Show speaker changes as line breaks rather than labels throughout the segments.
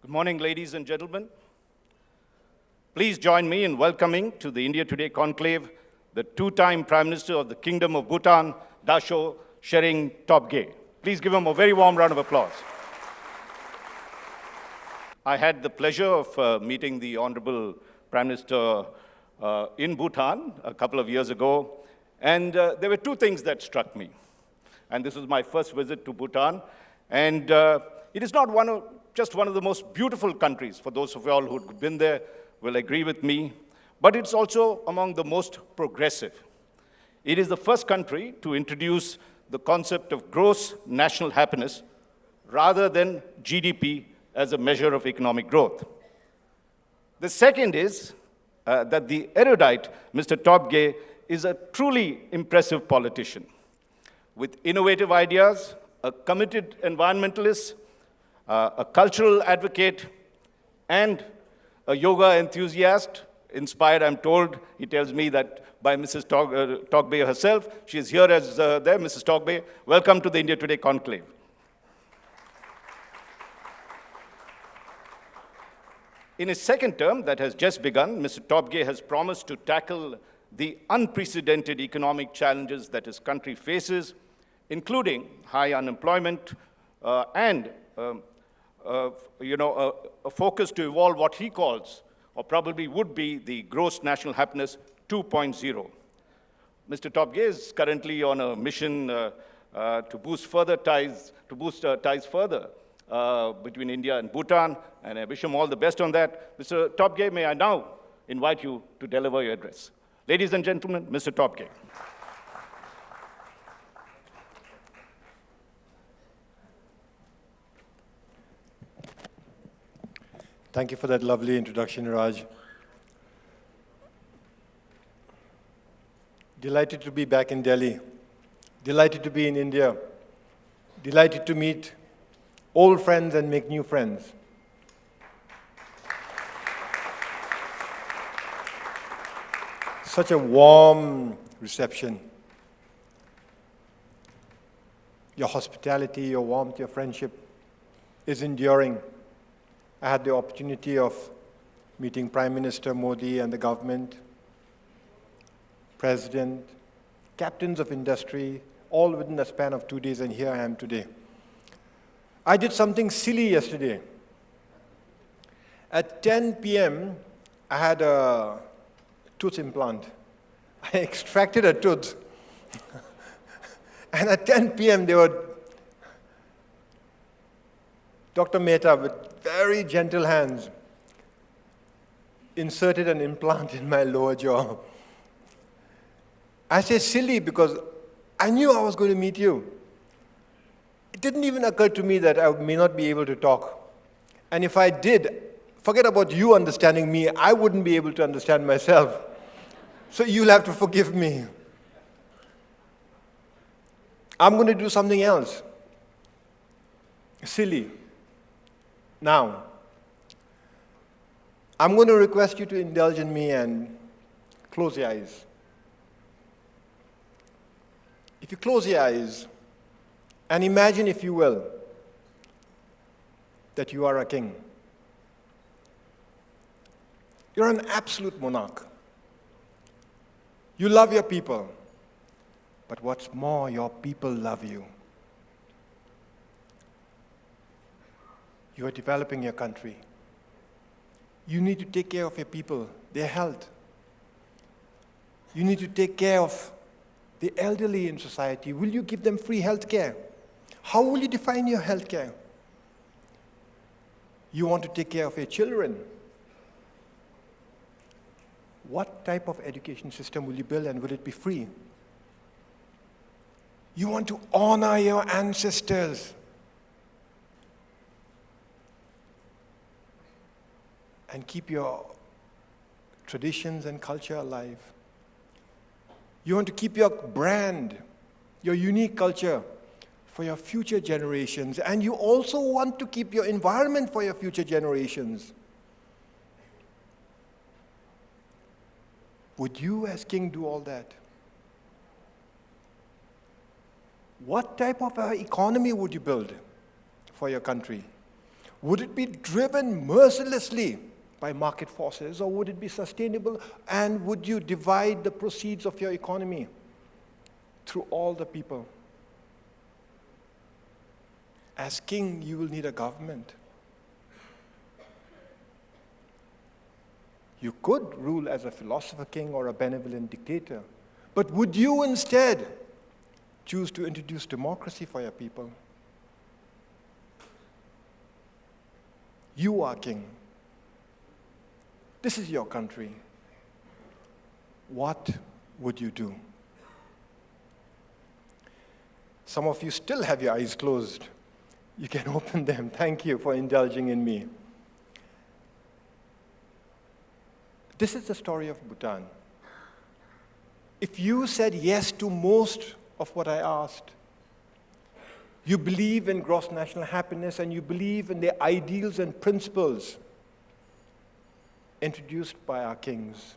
Good morning, ladies and gentlemen. Please join me in welcoming to the India Today Conclave the two-time Prime Minister of the Kingdom of Bhutan, Tshering Tobgay. Please give him a very warm round of applause. I had the pleasure of meeting the Honorable Prime Minister in Bhutan a couple of years ago, and there were two things that struck me. And this was my first visit to Bhutan, and it is not just one of the most beautiful countries. For those of you all who've been there will agree with me, but it's also among the most progressive. It is the first country to introduce the concept of gross national happiness rather than GDP as a measure of economic growth. The second is that the erudite Mr. Tobgay is a truly impressive politician with innovative ideas, a committed environmentalist, a cultural advocate, and a yoga enthusiast, inspired, I'm told, he tells me that by Mrs. Tobgay herself. She is here as there, Mrs. Tobgay. Welcome to the India Today Conclave. In his second term that has just begun, Mr. Tobgay has promised to tackle the unprecedented economic challenges that his country faces, including high unemployment and a focus to evolve what he calls, or probably would be, the gross national happiness 2.0. Mr. Tobgay is currently on a mission to boost ties further between India and Bhutan, and I wish him all the best on that. Mr. Tobgay, may I now invite you to deliver your address. Ladies and gentlemen, Mr. Tobgay.
Thank you for that lovely introduction, Raj. Delighted to be back in Delhi. Delighted to be in India. Delighted to meet old friends and make new friends. Such a warm reception. Your hospitality, your warmth, your friendship is enduring. I had the opportunity of meeting Prime Minister Modi and the government, President, captains of industry, all within a span of 2 days, and here I am today. I did something silly yesterday. At 10 p.m., I had a tooth implant. I extracted a tooth. And at 10 p.m., Dr. Mehta, with very gentle hands, inserted an implant in my lower jaw. I say silly because I knew I was going to meet you. It didn't even occur to me that I may not be able to talk. And if I did, forget about you understanding me, I wouldn't be able to understand myself. So you'll have to forgive me. I'm going to do something else. Silly. Now, I'm going to request you to indulge in me and close your eyes. If you close your eyes and imagine, if you will, that you are a king. You're an absolute monarch. You love your people, but what's more, your people love you. You are developing your country. You need to take care of your people, their health. You need to take care of the elderly in society. Will you give them free health care? How will you define your health care? You want to take care of your children. What type of education system will you build, and will it be free? You want to honor your ancestors. And keep your traditions and culture alive. You want to keep your brand, your unique culture for your future generations. And you also want to keep your environment for your future generations. Would you as king do all that? What type of economy would you build for your country? Would it be driven mercilessly by market forces, or would it be sustainable? And would you divide the proceeds of your economy through all the people? As king, you will need a government. You could rule as a philosopher king or a benevolent dictator, but would you instead choose to introduce democracy for your people? You are king. This is your country. What would you do? Some of you still have your eyes closed. You can open them. Thank you for indulging in me. This is the story of Bhutan. If you said yes to most of what I asked, you believe in gross national happiness and you believe in the ideals and principles introduced by our kings.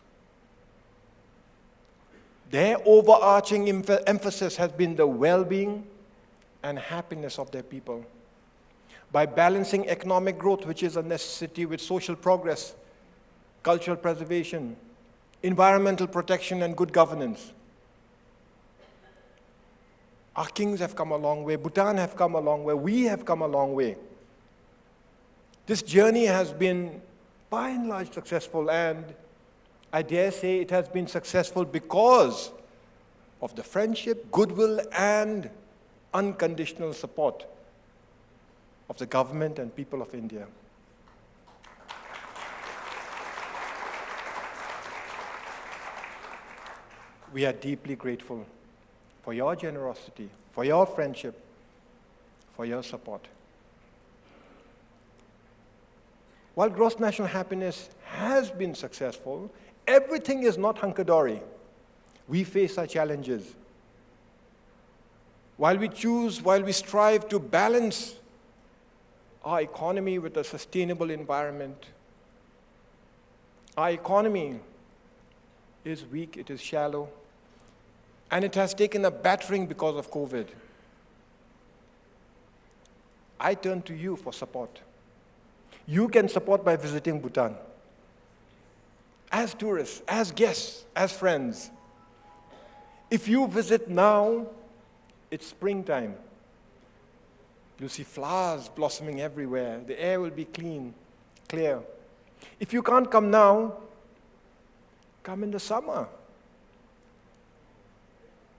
Their overarching emphasis has been the well-being and happiness of their people. By balancing economic growth, which is a necessity, with social progress, cultural preservation, environmental protection, and good governance. Our kings have come a long way. Bhutan have come a long way. We have come a long way. This journey has been, by and large, successful, and I dare say it has been successful because of the friendship, goodwill, and unconditional support of the government and people of India. We are deeply grateful for your generosity, for your friendship, for your support. While gross national happiness has been successful, everything is not hunky-dory. We face our challenges. While we strive to balance our economy with a sustainable environment, our economy is weak, it is shallow, and it has taken a battering because of COVID. I turn to you for support. You can support by visiting Bhutan. As tourists, as guests, as friends. If you visit now, it's springtime. You'll see flowers blossoming everywhere. The air will be clean, clear. If you can't come now, come in the summer.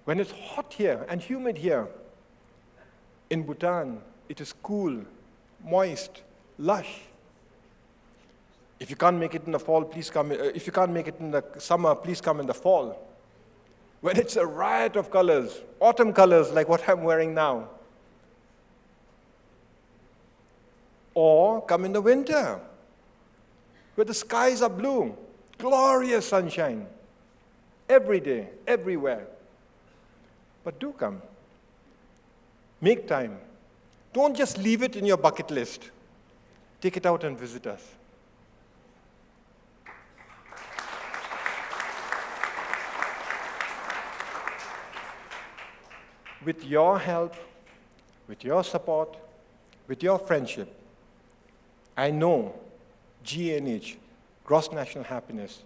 When it's hot here and humid here, in Bhutan, it is cool, moist, lush. If you can't make it in the fall, please come. If you can't make it in the summer, please come in the fall. When it's a riot of colors, autumn colors like what I'm wearing now. Or come in the winter, where the skies are blue, glorious sunshine, every day, everywhere. But do come. Make time. Don't just leave it in your bucket list. Take it out and visit us. With your help, with your support, with your friendship, I know GNH, gross national happiness,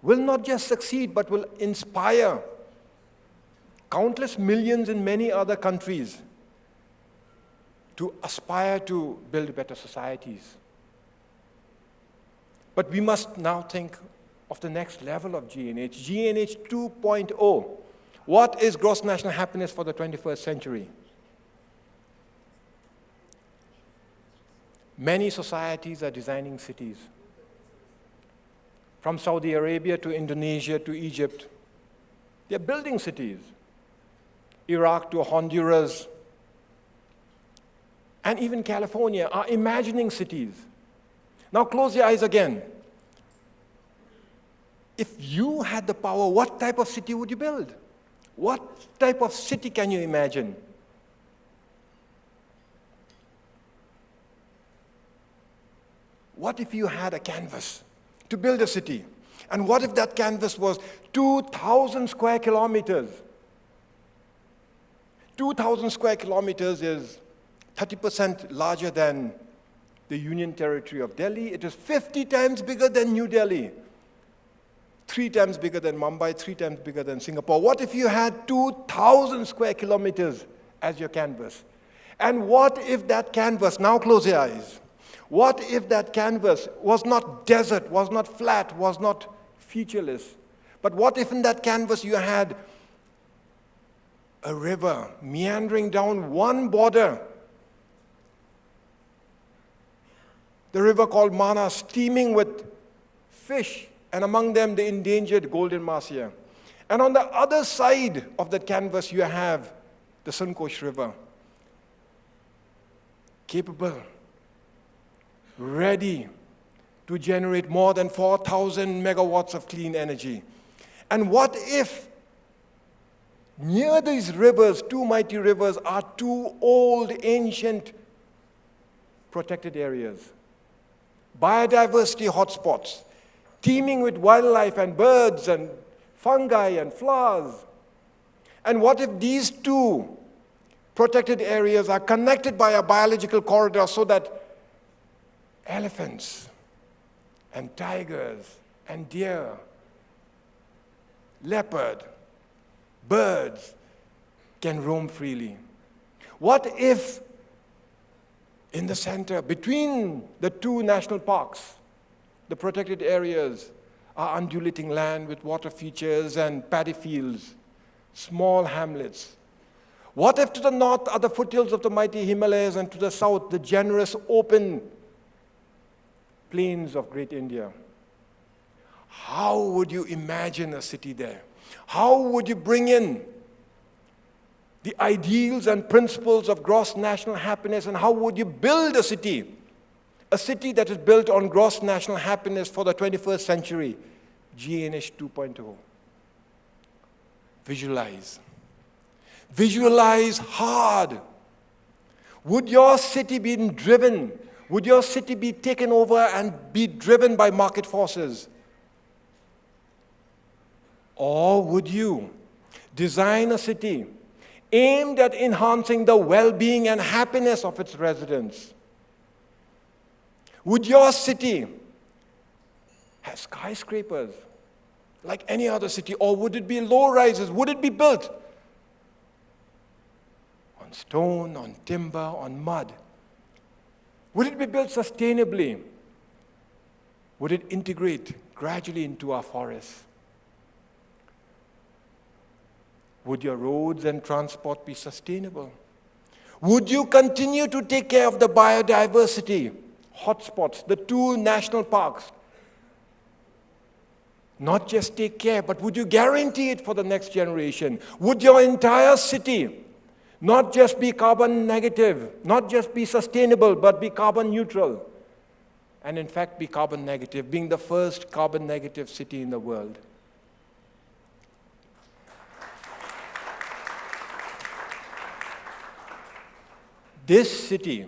will not just succeed, but will inspire countless millions in many other countries to aspire to build better societies. But we must now think of the next level of GNH, GNH 2.0. What is gross national happiness for the 21st century? Many societies are designing cities. From Saudi Arabia to Indonesia to Egypt, they're building cities. Iraq to Honduras, and even California are imagining cities. Now close your eyes again. If you had the power, what type of city would you build? What type of city can you imagine? What if you had a canvas to build a city? And what if that canvas was 2,000 square kilometers? 2,000 square kilometers is 30% larger than the Union Territory of Delhi. It is 50 times bigger than New Delhi, 3 times bigger than Mumbai, 3 times bigger than Singapore. What if you had 2,000 square kilometers as your canvas? And what if that canvas, now close your eyes, what if that canvas was not desert, was not flat, was not featureless, but what if in that canvas you had a river meandering down one border, the river called Manas, teeming with fish, and among them the endangered golden mahseer. And on the other side of that canvas you have the Sunkosh River, capable, ready to generate more than 4,000 megawatts of clean energy. And what if near these rivers, 2 mighty rivers, are 2 old, ancient, protected areas, biodiversity hotspots, teeming with wildlife and birds and fungi and flowers? And what if these 2 protected areas are connected by a biological corridor so that elephants and tigers and deer, leopard, birds can roam freely? What if in the center, between the 2 national parks, the protected areas are undulating land with water features and paddy fields, small hamlets? What if to the north are the foothills of the mighty Himalayas and to the south the generous open plains of great India? How would you imagine a city there? How would you bring in the ideals and principles of gross national happiness, and how would you build a city that is built on gross national happiness for the 21st century, GNH 2.0? Visualize. Visualize hard. Would your city be driven? Would your city be taken over and be driven by market forces? Or would you design a city aimed at enhancing the well-being and happiness of its residents? Would your city have skyscrapers like any other city, or would it be low-rises? Would it be built on stone, on timber, on mud? Would it be built sustainably? Would it integrate gradually into our forests? Would your roads and transport be sustainable? Would you continue to take care of the biodiversity hotspots, the 2 national parks? Not just take care, but would you guarantee it for the next generation? Would your entire city not just be carbon negative, not just be sustainable, but be carbon neutral? And in fact, be carbon negative, being the first carbon negative city in the world. This city,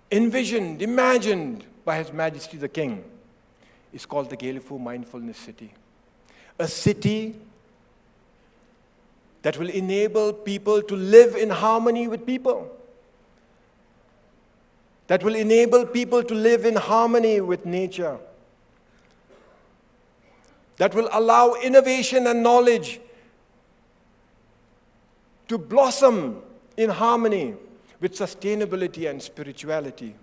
envisioned, imagined by His Majesty the King, is called the Gelephu Mindfulness City. A city that will enable people to live in harmony with people, that will enable people to live in harmony with nature, that will allow innovation and knowledge to blossom in harmony with sustainability and spirituality.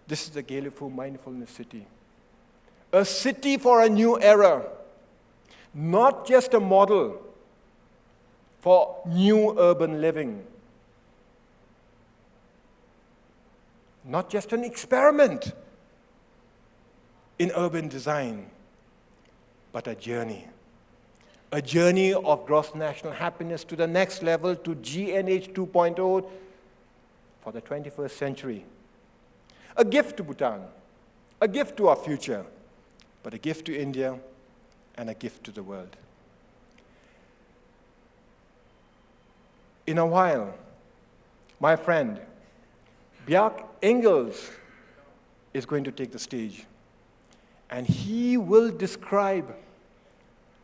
This is the Gelephu Mindfulness City. A city for a new era, not just a model for new urban living, not just an experiment in urban design, but a journey. A journey of gross national happiness to the next level, to GNH 2.0 for the 21st century. A gift to Bhutan, a gift to our future, but a gift to India and a gift to the world. In a while, my friend, Bjarke Ingels is going to take the stage, and he will describe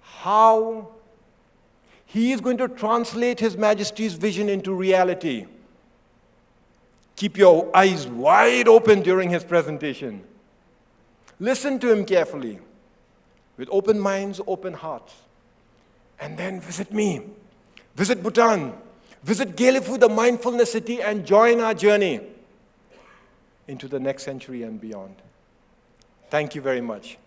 how he is going to translate His Majesty's vision into reality. Keep your eyes wide open during his presentation. Listen to him carefully, with open minds, open hearts. And then visit me. Visit Bhutan. Visit Gelephu, the mindfulness city, and join our journey into the next century and beyond. Thank you very much.